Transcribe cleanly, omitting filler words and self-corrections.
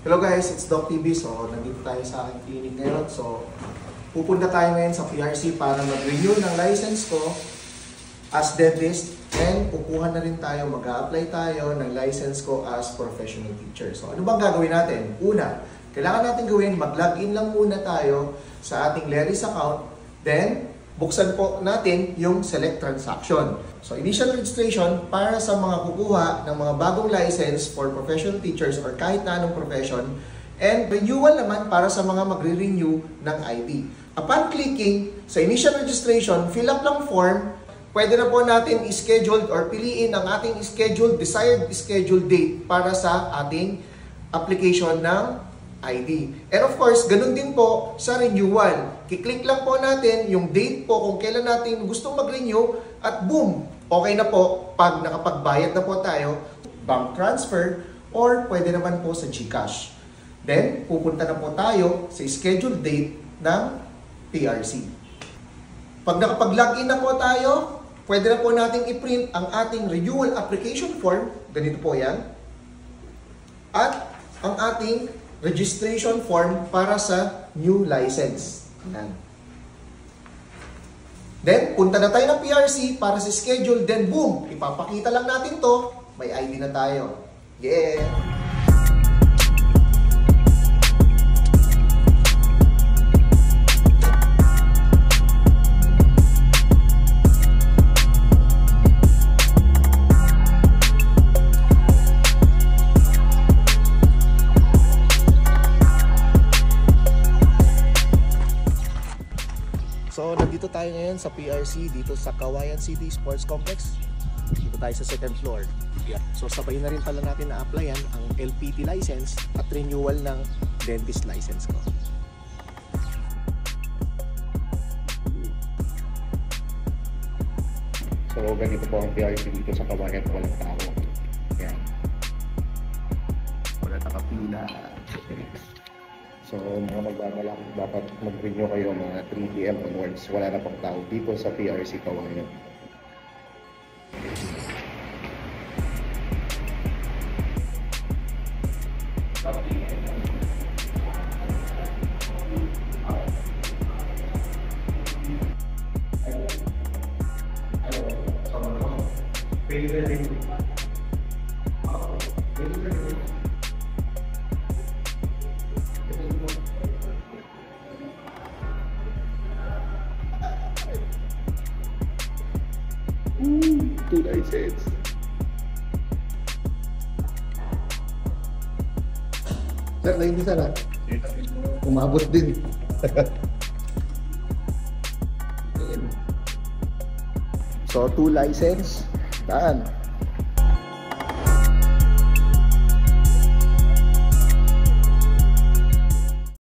Hello guys, it's Doc TV. So, nandito tayo sa aking clinic ngayon. So, pupunta tayo ngayon sa PRC para mag-renew ng license ko as dentist and kukuha na rin tayo, mag-a-apply tayo ng license ko as professional teacher. So, ano bang gagawin natin? Una, kailangan natin gawin, mag-login lang muna tayo sa ating Leris account. Then, buksan po natin yung select transaction. So, initial registration para sa mga kukuha ng mga bagong license for professional teachers or kahit na anong profession. And renewal naman para sa mga magre-renew ng ID. Upon clicking sa initial registration, fill up lang form, pwede na po natin i-schedule or piliin ang ating desired schedule date para sa ating application ng ID. And of course, ganun din po sa renewal. Kiklik lang po natin yung date po kung kailan natin gustong mag-renew at boom! Okay na po pag nakapagbayad na po tayo, bank transfer or pwede naman po sa GCash. Then, pupunta na po tayo sa scheduled date ng PRC. Pag nakapag-login na po tayo, pwede na po natin i-print ang ating renewal application form. Ganito po yan. At ang ating registration form para sa new license. Yan. Then, punta na tayo ng PRC para sa schedule. Then, boom! Ipapakita lang natin to. May ID na tayo. Yeah! So, nandito tayo ngayon sa PRC, dito sa Kawayan City Sports Complex. Dito tayo sa second floor. Yeah. So, sabay na rin pala natin na-applyan ang LPT license at renewal ng dentist license ko. So, ganito po ang PRC dito sa Kawayan, walang tao. Yan. Wala nakapila. So, mga magbabalak, dapat mag-renew kayo mga 3 PM onwards. Wala na pang tao dito sa PRC Kawayan. Two license. Sir, na hindi sana. Umabot din. So, 2 license. Daan.